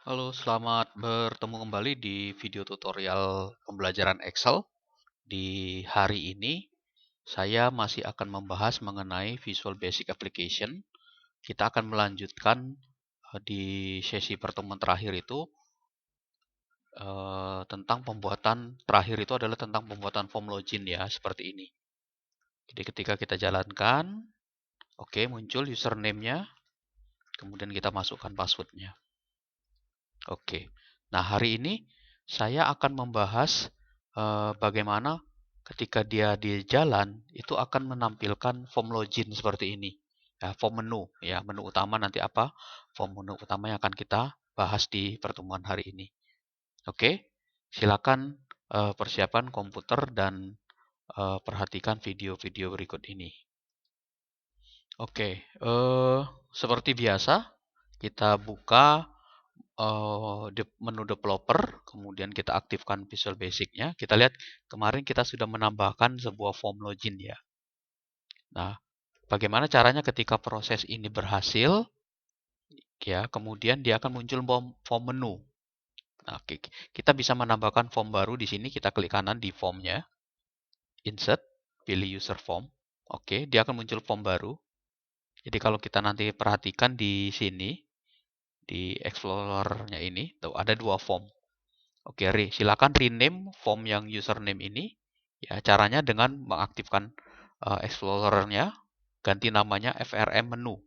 Halo, selamat bertemu kembali di video tutorial pembelajaran Excel. Di hari ini, saya masih akan membahas mengenai Visual Basic Application. Kita akan melanjutkan di sesi pertemuan terakhir itu tentang pembuatan terakhir itu adalah tentang pembuatan form login ya, seperti ini. Jadi ketika kita jalankan, oke, muncul username-nya, kemudian kita masukkan password-nya. Oke. Nah, hari ini saya akan membahas bagaimana ketika dia di jalan itu akan menampilkan form login seperti ini. Ya, form menu, ya, menu utama nanti apa? Form menu utama yang akan kita bahas di pertemuan hari ini. Oke. Silakan persiapan komputer dan perhatikan video-video berikut ini. Oke, seperti biasa kita buka menu developer, kemudian kita aktifkan Visual Basic-nya. Kita lihat kemarin kita sudah menambahkan sebuah form login ya. Nah, bagaimana caranya ketika proses ini berhasil? Ya, kemudian dia akan muncul form menu. Nah, kita bisa menambahkan form baru di sini. Kita klik kanan di formnya, insert, pilih user form. Oke, dia akan muncul form baru. Jadi kalau kita nanti perhatikan di sini, di Explorer-nya ini, tuh ada dua form. Oke, silakan rename form yang username ini. Ya, caranya dengan mengaktifkan Explorer-nya, ganti namanya FRM menu.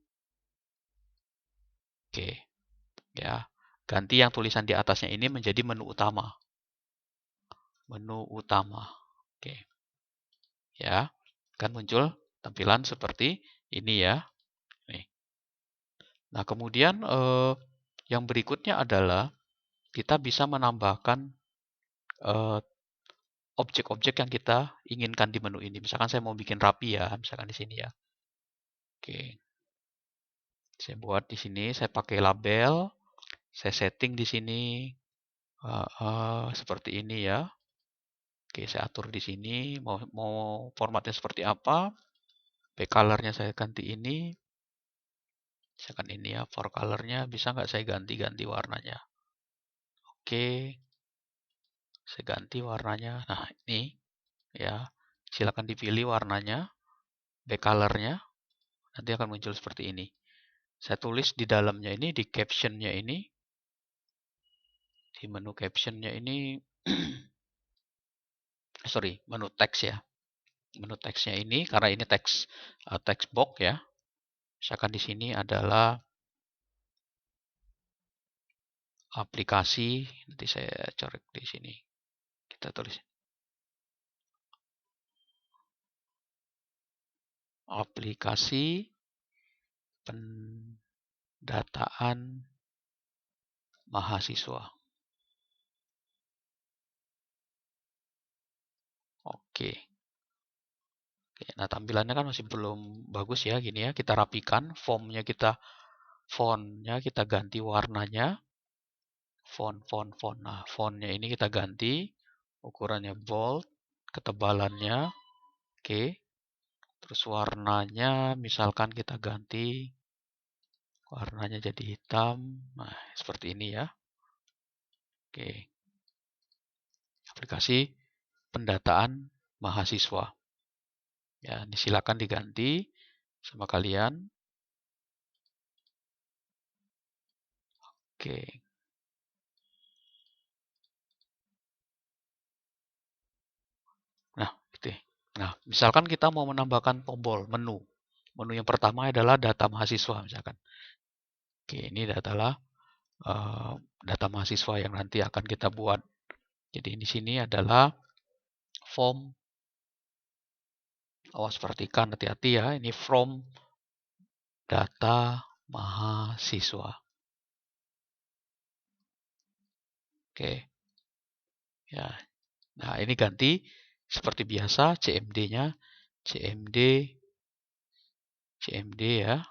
Oke, ya. Ganti yang tulisan di atasnya ini menjadi menu utama. Menu utama. Oke. Ya, kan muncul tampilan seperti ini ya. Nih. Nah, kemudian yang berikutnya adalah kita bisa menambahkan objek-objek yang kita inginkan di menu ini. Misalkan saya mau bikin rapi ya, misalkan di sini ya. Oke, saya buat di sini, saya pakai label, saya setting di sini seperti ini ya. Oke, saya atur di sini, mau formatnya seperti apa. Color-nya saya ganti ini, misalkan ini ya, for color-nya bisa nggak saya ganti-ganti warnanya. Oke, saya ganti warnanya. Nah, ini ya, silakan dipilih warnanya, color-nya, nanti akan muncul seperti ini. Saya tulis di dalamnya ini, di caption-nya ini, di menu caption-nya ini, sorry, menu teks ya. Menu teksnya ini, karena ini teks box ya. Misalkan di sini adalah aplikasi, nanti saya coret di sini. Kita tulis aplikasi pendataan mahasiswa. Oke. Oke, nah tampilannya kan masih belum bagus ya gini ya. Kita rapikan, fontnya kita ganti warnanya. Font. Nah, fontnya ini kita ganti. Ukurannya bold, ketebalannya. Oke. Terus warnanya misalkan kita ganti warnanya jadi hitam. Nah, seperti ini ya. Oke. Aplikasi pendataan mahasiswa. Ya, silakan diganti sama kalian. Oke. Nah, gitu. Nah, misalkan kita mau menambahkan tombol menu. Menu yang pertama adalah data mahasiswa misalkan. Oke, ini adalah data mahasiswa yang nanti akan kita buat. Jadi di sini adalah form. Awas perhatikan, hati-hati ya. Ini from data mahasiswa. Oke, ya. Nah, ini ganti seperti biasa CMD-nya, CMD ya,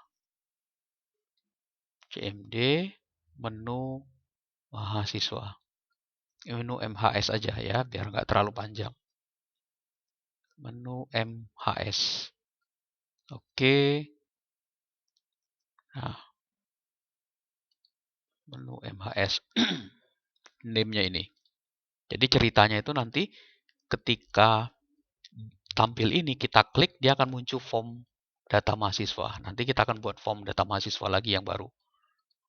CMD menu mahasiswa. Menu MHS aja ya, biar nggak terlalu panjang. Menu MHS. Oke. Nah, Menu MHS. Name-nya ini. Jadi ceritanya itu nanti ketika tampil ini kita klik, dia akan muncul form data mahasiswa. Nanti kita akan buat form data mahasiswa lagi yang baru.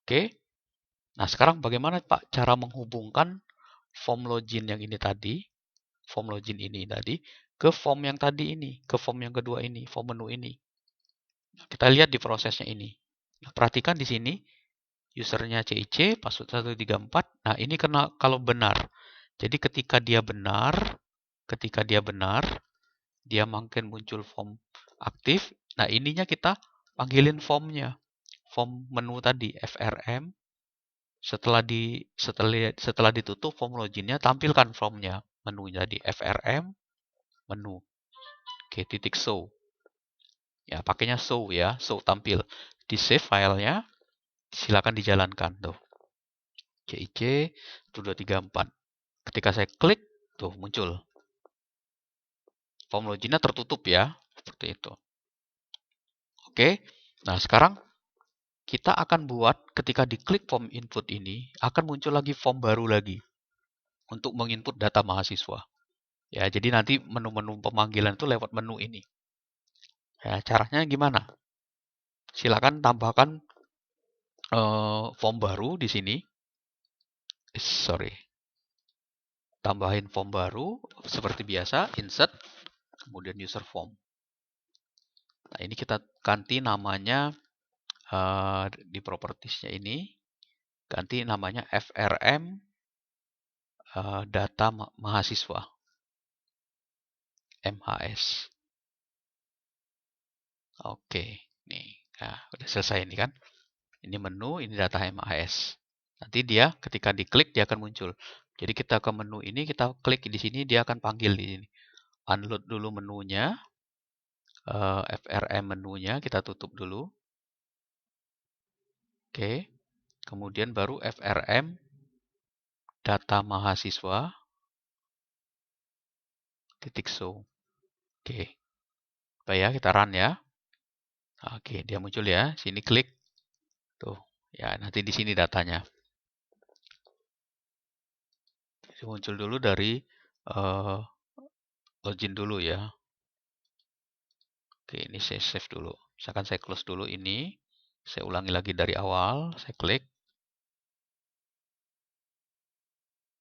Oke. Nah, sekarang bagaimana Pak cara menghubungkan form login yang ini tadi, form login ini tadi, ke form yang tadi ini, ke form yang kedua ini, form menu ini. Kita lihat di prosesnya ini. Nah, perhatikan di sini, usernya CIC, password 134. Nah, ini karena kalau benar. Jadi ketika dia benar, dia makin muncul form aktif. Nah, ininya kita panggilin formnya. Form menu tadi, FRM. Setelah ditutup form loginnya, tampilkan formnya. Menunya di FRM, menu. Oke, titik show. Ya, pakainya show ya, show tampil. Di save filenya, silakan dijalankan tuh. CIC 1234. Ketika saya klik, tuh muncul. Form loginnya tertutup ya, seperti itu. Oke, nah sekarang kita akan buat ketika diklik form input ini, akan muncul lagi form baru lagi untuk menginput data mahasiswa. Ya, jadi nanti menu-menu pemanggilan itu lewat menu ini. Ya, caranya gimana? Silakan tambahkan form baru di sini. Sorry. Tambahin form baru seperti biasa, insert, kemudian user form. Nah, ini kita ganti namanya di propertiesnya ini, ganti namanya FRM data mahasiswa, MHS. Oke, nih, nah, udah selesai ini kan. Ini menu, ini data MHS. Nanti dia ketika diklik dia akan muncul. Jadi kita ke menu ini, kita klik di sini, dia akan panggil di sini. Unload dulu menunya, FRM menunya kita tutup dulu. Oke, kemudian baru FRM data mahasiswa titik show. Oke, baik ya, kita run ya. Oke, dia muncul ya. Sini klik, tuh ya. Nanti di sini datanya. Muncul dulu dari login dulu ya. Oke, ini saya save dulu. Misalkan saya close dulu ini. Saya ulangi lagi dari awal. Saya klik.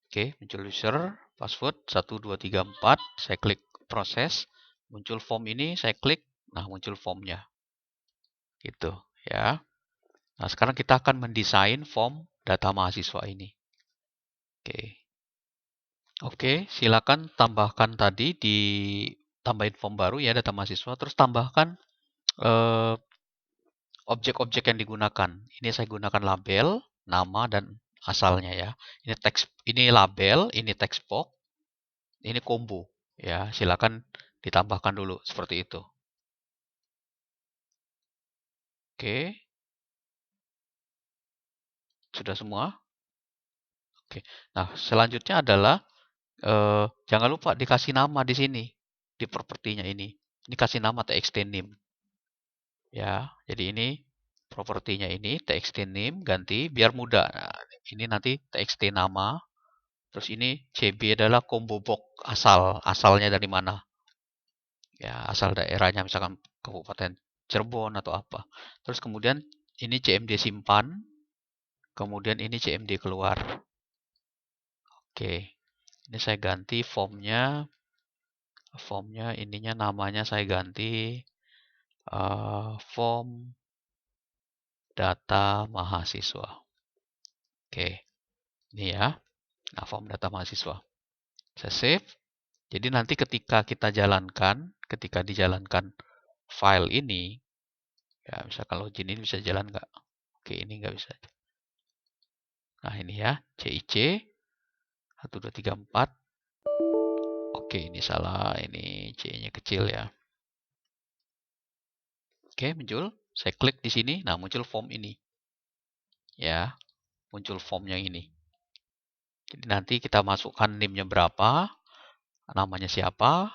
Oke, muncul user, password 1234. Saya klik proses. Muncul form ini, saya klik. Nah, muncul formnya. Gitu ya. Nah, sekarang kita akan mendesain form data mahasiswa ini. Oke. Oke, silakan tambahkan tadi tambahin form baru ya data mahasiswa, terus tambahkan objek-objek yang digunakan. Ini saya gunakan label, nama dan asalnya ya. Ini teks, ini label, ini text box, ini combo ya. Silakan ditambahkan dulu seperti itu. Oke. Sudah semua? Oke. Nah, selanjutnya adalah jangan lupa dikasih nama di sini di propertinya ini. Ini kasih nama txt name. Ya, jadi ini propertinya ini txt name ganti biar mudah. Nah, ini nanti txt nama. Terus ini CB adalah combo box asal. Asalnya dari mana? Ya, asal daerahnya misalkan Kabupaten Cirebon atau apa. Terus kemudian ini CMD simpan. Kemudian ini CMD keluar. Oke. Ini saya ganti formnya. Formnya ininya namanya saya ganti form data mahasiswa. Oke. Ini ya. Nah, form data mahasiswa. Saya save. Jadi nanti ketika ketika dijalankan file ini, ya misalkan login ini bisa jalan nggak? Oke, ini nggak bisa. Nah, ini ya, CIC 1234. Oke, ini salah, ini C-nya kecil ya. Oke, muncul. Saya klik di sini, nah muncul form ini. Ya, muncul form yang ini. Jadi nanti kita masukkan NIM-nya berapa, namanya siapa,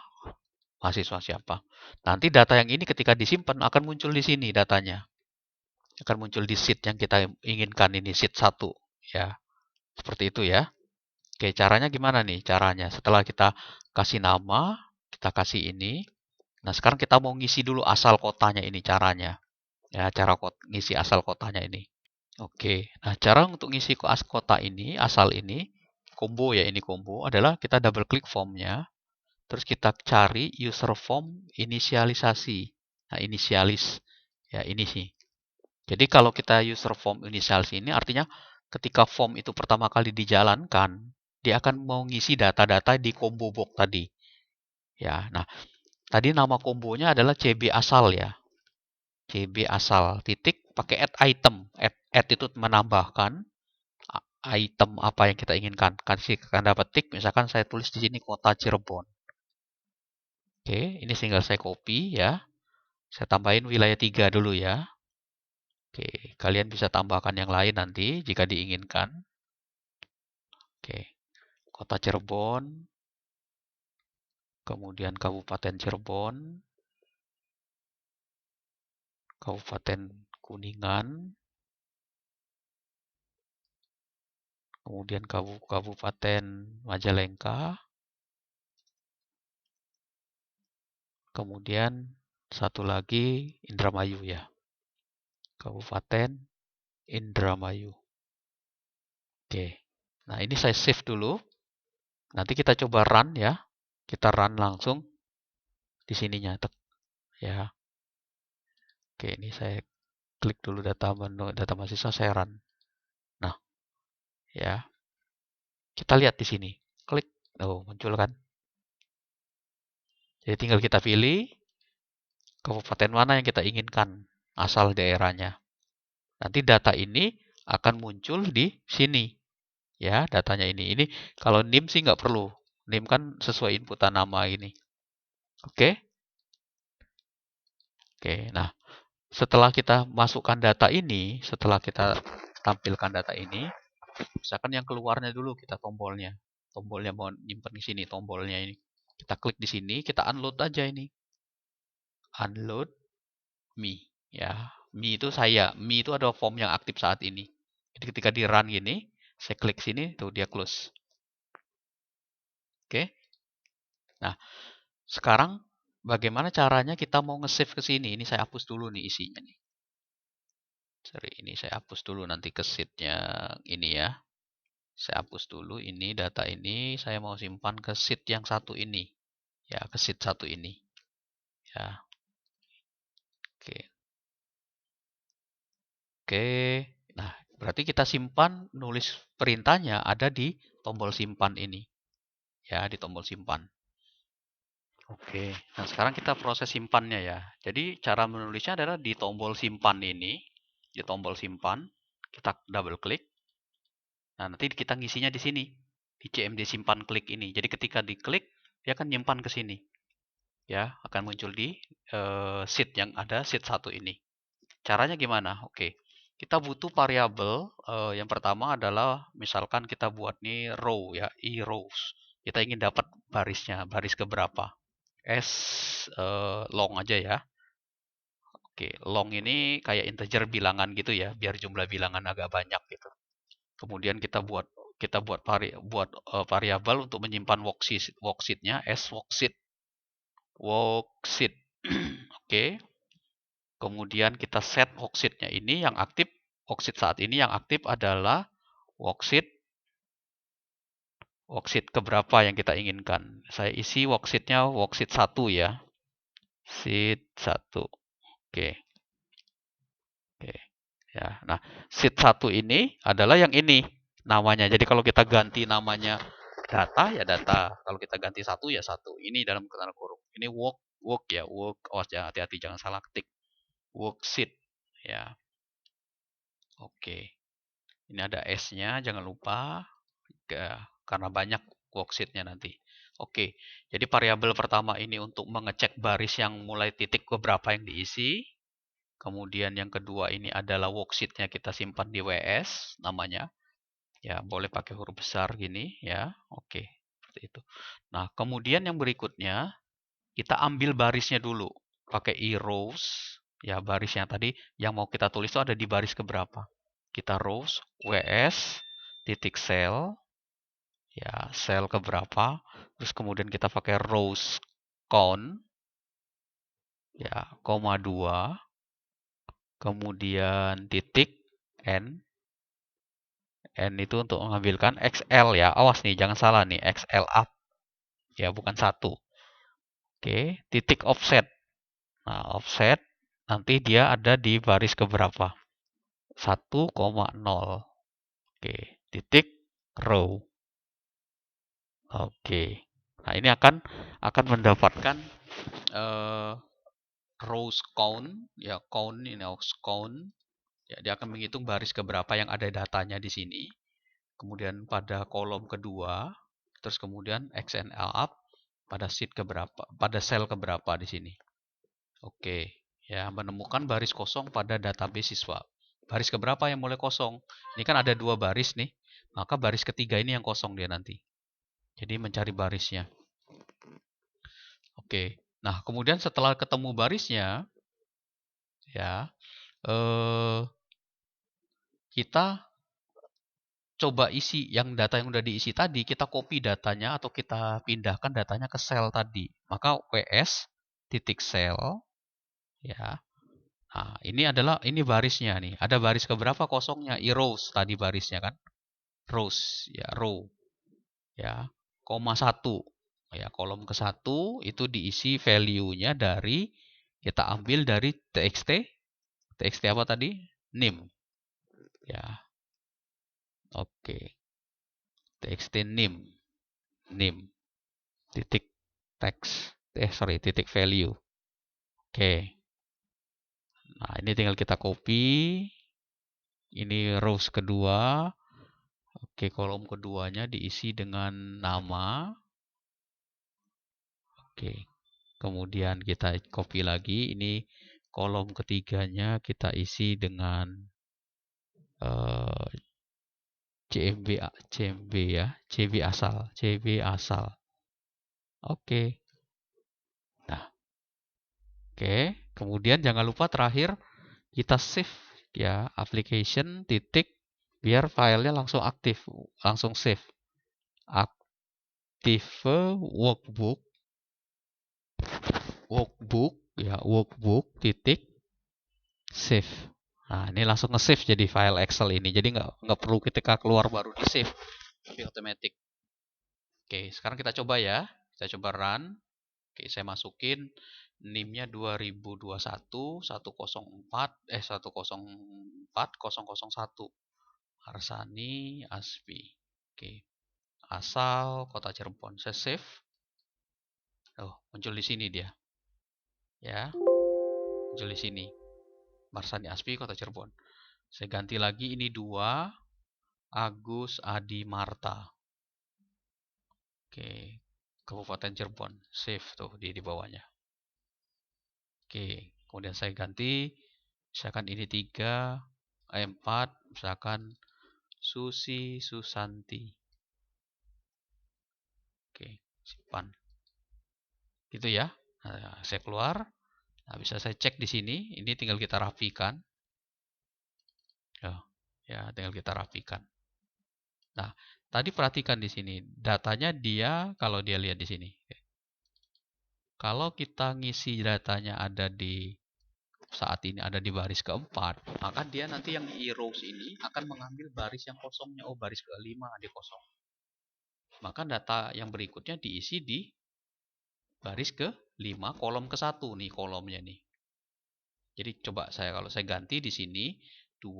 mahasiswa siapa. Nanti data yang ini ketika disimpan akan muncul di sini datanya. Akan muncul di sheet yang kita inginkan ini, sheet 1. Ya, seperti itu ya. Oke, caranya gimana nih? Caranya setelah kita kasih nama, kita kasih ini. Nah, sekarang kita mau ngisi dulu asal kotanya ini caranya. Ya, cara ngisi asal kotanya ini. Oke, nah cara untuk ngisi kota ini, asal ini, combo ya ini combo, adalah kita double klik formnya, terus kita cari user form inisialisasi. Nah, inisialis. Ya, ini sih. Jadi kalau kita user form inisialis ini artinya ketika form itu pertama kali dijalankan, dia akan mau ngisi data-data di combo box tadi. Ya, nah tadi nama kombonya adalah CB asal ya. CB asal titik pakai add item. Add itu menambahkan item apa yang kita inginkan. Kasih tanda petik, misalkan saya tulis di sini kota Cirebon. Oke, ini tinggal saya copy ya. Saya tambahin wilayah 3 dulu ya. Oke, kalian bisa tambahkan yang lain nanti jika diinginkan. Oke, kota Cirebon, kemudian Kabupaten Cirebon, Kabupaten Kuningan, kemudian Kabupaten Majalengka, kemudian satu lagi Indramayu ya. Kabupaten Indramayu. Oke. Nah, ini saya save dulu. Nanti kita coba run ya. Kita run langsung di sininya. Ya. Oke, ini saya klik dulu data menu, data mahasiswa, saya run. Nah, ya. Kita lihat di sini. Klik. Oh, muncul kan? Jadi tinggal kita pilih kabupaten mana yang kita inginkan, asal daerahnya. Nanti data ini akan muncul di sini. Ya, datanya ini. Ini kalau NIM sih nggak perlu. NIM kan sesuai inputan nama ini. Oke? Oke, nah setelah kita masukkan data ini, setelah kita tampilkan data ini, misalkan yang keluarnya dulu kita tombolnya. Tombolnya mau nyimpan di sini, tombolnya ini. Kita klik di sini, kita unload aja ini. Unload me. Ya, me itu saya. Me itu ada form yang aktif saat ini. Jadi ketika di run gini, saya klik sini, tuh dia close. Oke. Nah, sekarang bagaimana caranya kita mau nge-save ke sini? Ini saya hapus dulu nih isinya nih. Sorry, ini saya hapus dulu nanti ke sheet-nya ini ya. Saya hapus dulu ini data ini, saya mau simpan ke sheet yang satu ini. Ya, ke sheet satu ini. Ya. Oke. Oke. Nah, berarti kita simpan nulis perintahnya ada di tombol simpan ini. Ya, di tombol simpan. Oke. Nah, sekarang kita proses simpannya ya. Jadi cara menulisnya adalah di tombol simpan ini, di tombol simpan, kita double klik. Nah, nanti kita ngisinya di sini, di CMD simpan klik ini. Jadi ketika diklik, dia akan nyimpan ke sini. Ya, akan muncul di sheet yang ada sheet satu ini. Caranya gimana? Oke. Kita butuh variabel yang pertama adalah misalkan kita buat nih row ya, rows. Kita ingin dapat barisnya, baris keberapa. Long aja ya. Oke, long ini kayak integer bilangan gitu ya, biar jumlah bilangan agak banyak gitu. Kemudian kita buat variabel untuk menyimpan worksheet-nya worksheet. Oke. Kemudian kita set worksheet-nya ini yang aktif, worksheet saat ini yang aktif adalah worksheet keberapa yang kita inginkan. Saya isi worksheet-nya worksheet 1 ya. Sheet 1. Oke. Oke. Ya. Nah, sheet 1 ini adalah yang ini namanya. Jadi kalau kita ganti namanya data ya data. Kalau kita ganti satu ya satu. Ini dalam tanda kurung. Ini work ya, work. Oh, jangan hati-hati jangan salah ketik. Worksheet ya. Oke. Ini ada S-nya, jangan lupa. Karena banyak worksheet-nya nanti. Oke, jadi variabel pertama ini untuk mengecek baris yang mulai titik ke berapa yang diisi. Kemudian yang kedua ini adalah worksheet-nya kita simpan di WS namanya. Ya, boleh pakai huruf besar gini ya. Oke, seperti itu. Nah, kemudian yang berikutnya kita ambil barisnya dulu. Pakai rows. Ya, baris yang tadi yang mau kita tulis itu ada di baris keberapa. Kita rows, WS, titik sel, ya sel keberapa, terus kemudian kita pakai rows count, ya koma 2, kemudian titik n, n itu untuk mengambilkan XL ya, awas nih jangan salah nih, XL up, ya bukan 1. Oke, titik offset. Nah, offset nanti dia ada di baris keberapa? 1,0. Oke, titik row. Oke. Nah, ini akan mendapatkan eh, rows count, ya count ini rows count. Ya, dia akan menghitung baris keberapa yang ada datanya di sini. Kemudian pada kolom kedua, terus kemudian XNL up pada sheet keberapa, pada sel keberapa di sini. Oke, ya menemukan baris kosong pada database siswa. Baris keberapa yang mulai kosong? Ini kan ada 2 baris nih, maka baris ketiga ini yang kosong dia nanti. Jadi mencari barisnya. Oke, nah kemudian setelah ketemu barisnya, ya kita coba isi yang data yang udah diisi tadi, kita copy datanya atau kita pindahkan datanya ke sel tadi. Maka ws titik sel, ya. Nah, ini barisnya nih. Ada baris keberapa kosongnya? Rows tadi barisnya kan? Rows, ya row, ya. Koma 1. Ya, kolom ke-1 itu diisi value-nya dari kita ambil dari txt. Txt apa tadi? Nim. Ya. Oke. Txt nim. Nim. Titik text. Titik value. Oke. Nah, ini tinggal kita copy. Ini rows kedua. Oke, kolom keduanya diisi dengan nama. Oke. Kemudian kita copy lagi. Ini kolom ketiganya kita isi dengan CMB ya, CB asal. Oke. Nah, oke. Kemudian jangan lupa terakhir kita save ya application titik biar filenya langsung aktif, langsung save. Aktif workbook titik save. Nah, ini langsung nge-save jadi file Excel ini. Jadi nggak perlu ketika keluar baru di-save. Tapi otomatis. Oke, sekarang kita coba ya. Kita coba run. Oke, saya masukin NIM-nya 2021 104 001. Harsani Aspi. Oke. Asal Kota Cirebon. Saya save. Oh, muncul di sini dia. Ya. Muncul di sini. Marsani Aspi Kota Cirebon. Saya ganti lagi ini 2 Agus Adi Marta. Oke, Kabupaten Cirebon. Save tuh di bawahnya. Oke, kemudian saya ganti. Misalkan ini 3, 4, misalkan Susi Susanti. Oke, simpan. Gitu ya. Nah, saya keluar. Nah, bisa saya cek di sini. Ini tinggal kita rapikan. Ya, tinggal kita rapikan. Nah, tadi perhatikan di sini. Datanya dia, kalau dia lihat di sini. Kalau kita ngisi datanya ada di saat ini ada di baris keempat, maka dia nanti yang di rows ini akan mengambil baris yang kosongnya. Oh, baris ke-5 ada kosong. Maka data yang berikutnya diisi di baris ke-5, kolom ke-1 nih kolomnya nih. Jadi coba kalau saya ganti di sini 2,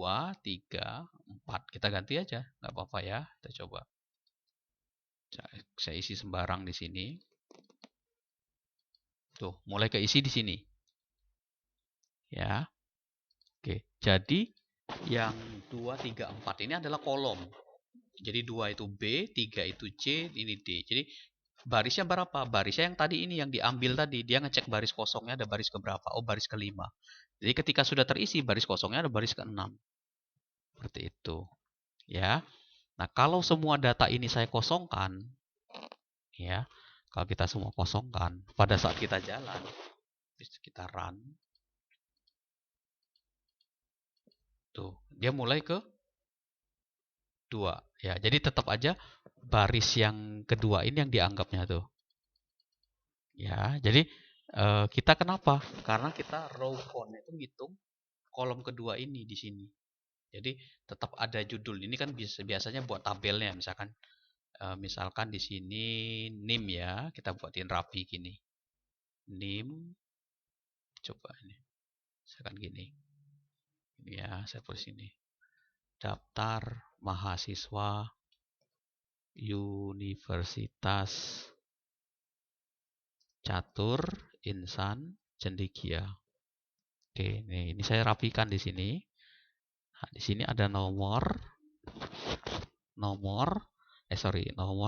3, 4. Kita ganti aja, nggak apa-apa ya. Kita coba. Saya isi sembarang di sini. Tuh, mulai keisi di sini. Ya. Oke, jadi yang 2, 3, 4 ini adalah kolom. Jadi 2 itu B, 3 itu C, ini D. Jadi barisnya berapa? Barisnya yang tadi ini yang diambil tadi. Dia ngecek baris kosongnya ada baris keberapa. Oh, baris ke-5. Jadi ketika sudah terisi baris kosongnya ada baris ke-6. Seperti itu. Ya. Nah, kalau semua data ini saya kosongkan, ya. Kalau kita semua kosongkan, pada saat kita jalan, kita run. Tuh, dia mulai ke 2. Ya, jadi tetap aja baris yang kedua ini yang dianggapnya tuh. Ya, jadi kita kenapa? Karena kita row count itu ngitung kolom kedua ini di sini. Jadi tetap ada judul. Ini kan biasanya buat tabelnya, misalkan di sini NIM ya, kita buatin rapi gini. NIM, coba ini, misalkan gini. Ini ya, saya tulis ini. Daftar mahasiswa Universitas Catur Insan Cendekia. Oke, ini saya rapikan di sini. Nah, di sini ada nomor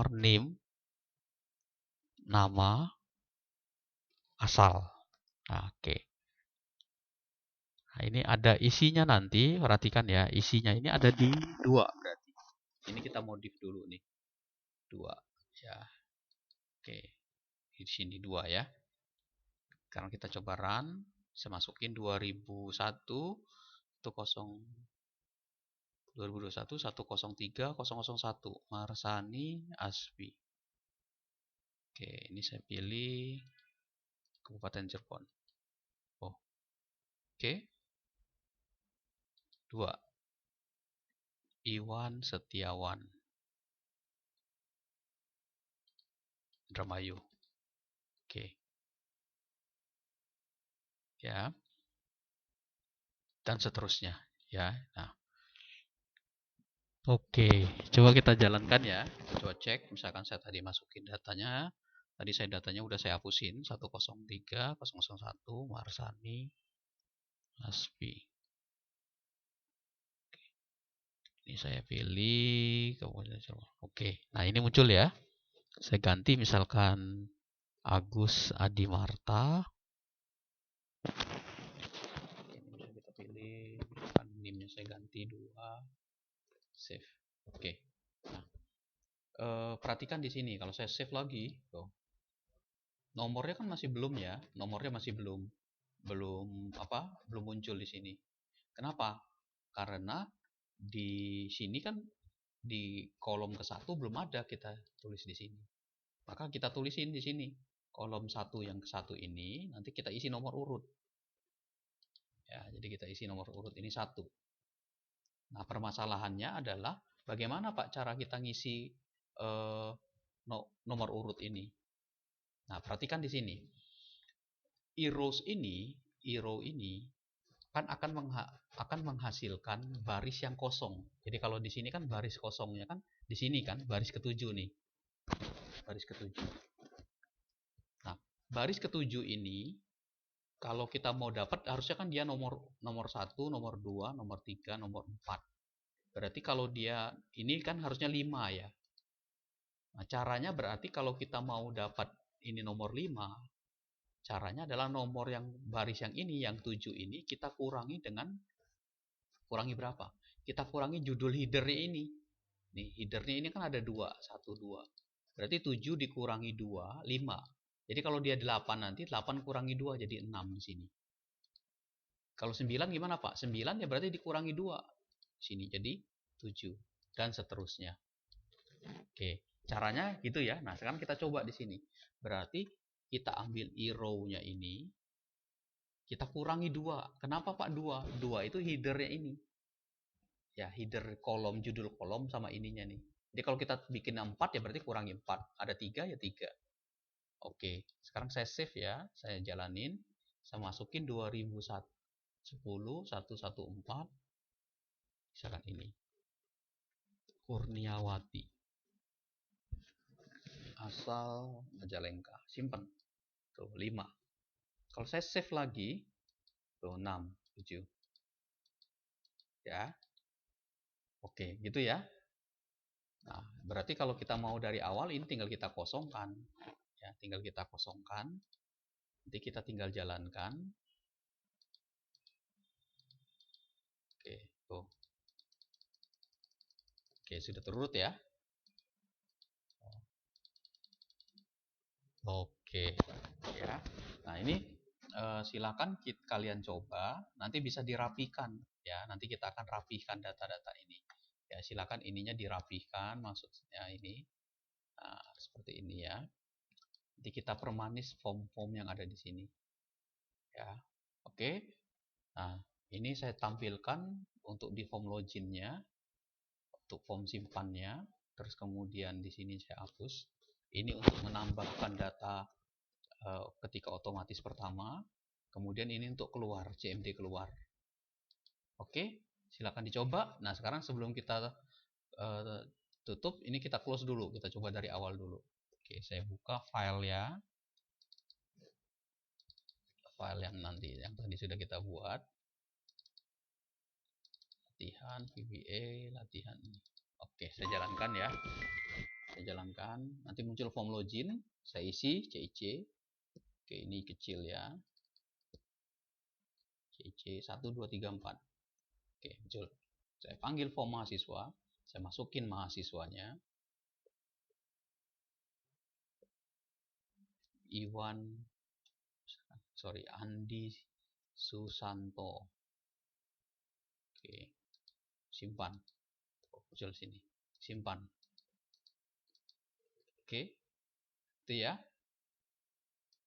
NIM, nama, asal. Nah, oke. Nah, ini ada isinya nanti, perhatikan ya, isinya ini ada di 2 berarti. Ini kita modif dulu nih. 2 ya. Oke. Di sini 2 ya. Sekarang kita coba run. Saya masukin 2021 103 001 Marsani Asfi. Oke, ini saya pilih Kabupaten Cirebon. Oh. Oke. 2. Iwan Setiawan, Indramayu. Oke. Ya. Dan seterusnya, ya. Nah. Oke, coba kita jalankan ya. Coba cek, misalkan saya tadi masukin datanya. Tadi datanya udah saya hapusin 103 001 Marsani Asfi. Ini saya pilih, kemudian oke. Nah, ini muncul ya. Saya ganti misalkan Agus Adi Marta. Ini bisa kita pilih, misalkan NIM-nya saya ganti 2. Save. Oke. Nah, perhatikan di sini kalau saya save lagi, tuh. Nomornya kan masih belum ya. Nomornya masih belum muncul di sini. Kenapa? Karena di sini kan di kolom ke-1 belum ada kita tulis di sini. Maka kita tulisin di sini. Kolom 1 yang ke-1 ini nanti kita isi nomor urut. Ya, jadi kita isi nomor urut ini 1. Nah, permasalahannya adalah bagaimana Pak cara kita ngisi nomor urut ini. Nah, perhatikan di sini. Row ini kan akan menghasilkan baris yang kosong. Jadi kalau di sini kan baris kosongnya kan di sini kan baris ke-7 nih. Baris ke-7. Nah, baris ke-7 ini kalau kita mau dapat harusnya kan dia nomor 1, nomor 2, nomor 3, nomor 4. Berarti kalau dia ini kan harusnya 5 ya. Nah, caranya berarti kalau kita mau dapat ini nomor 5, caranya adalah nomor yang baris yang ini, yang 7 ini, kita kurangi berapa? Kita kurangi judul headernya ini. Nih, headernya ini kan ada 2, 1, 2. Berarti 7 dikurangi 2, 5. Jadi kalau dia 8 nanti, 8 kurangi 2, jadi 6 di sini. Kalau 9 gimana Pak? 9 ya berarti dikurangi 2. Sini jadi 7. Dan seterusnya. Oke, caranya gitu ya. Nah, sekarang kita coba di sini. Berarti kita ambil row-nya ini, kita kurangi 2. Kenapa Pak 2? 2 itu headernya ini. Ya, header kolom, judul kolom sama ininya nih. Jadi kalau kita bikin 4 ya berarti kurangi 4. Ada 3 ya 3. Oke, sekarang saya save ya. Saya jalanin. Saya masukin 2010 114. Misalkan ini. Kurniawati. Asal Majalengka. Simpen. Tuh, 5. Kalau saya save lagi, tuh 6, 7. Ya. Oke, gitu ya. Nah, berarti kalau kita mau dari awal ini tinggal kita kosongkan. Ya, tinggal kita kosongkan. Nanti kita tinggal jalankan. Oke, tuh. Oke, sudah terurut ya. Oke, ya. Nah, ini silakan kalian coba. Nanti bisa dirapikan. Ya, nanti kita akan rapihkan data-data ini. Ya, silakan ininya dirapihkan, maksudnya ini. Nah, seperti ini ya. Nanti kita permanis form-form yang ada di sini. Ya, oke. Nah, ini saya tampilkan untuk di form loginnya, untuk form simpannya. Terus kemudian di sini saya hapus. Ini untuk menambahkan data ketika otomatis pertama. Kemudian ini untuk keluar, CMD keluar. Oke, silakan dicoba. Nah, sekarang sebelum kita tutup, ini kita close dulu. Kita coba dari awal dulu. Oke, saya buka file ya. File yang tadi sudah kita buat. Latihan, VBA, latihan. Oke, saya jalankan ya. Saya jalankan. Nanti muncul form login. Saya isi, CIC. Oke, ini kecil ya. CIC 1, 2, 3, 4. Oke, muncul. Saya panggil form mahasiswa. Saya masukin mahasiswanya. Andi Susanto. Oke, simpan. Muncul sini. Simpan. Oke. Itu ya.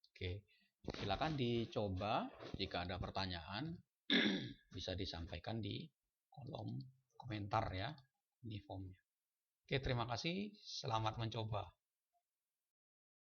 Oke. Silakan dicoba. Jika ada pertanyaan, bisa disampaikan di kolom komentar ya. Ini formnya. Oke, terima kasih. Selamat mencoba.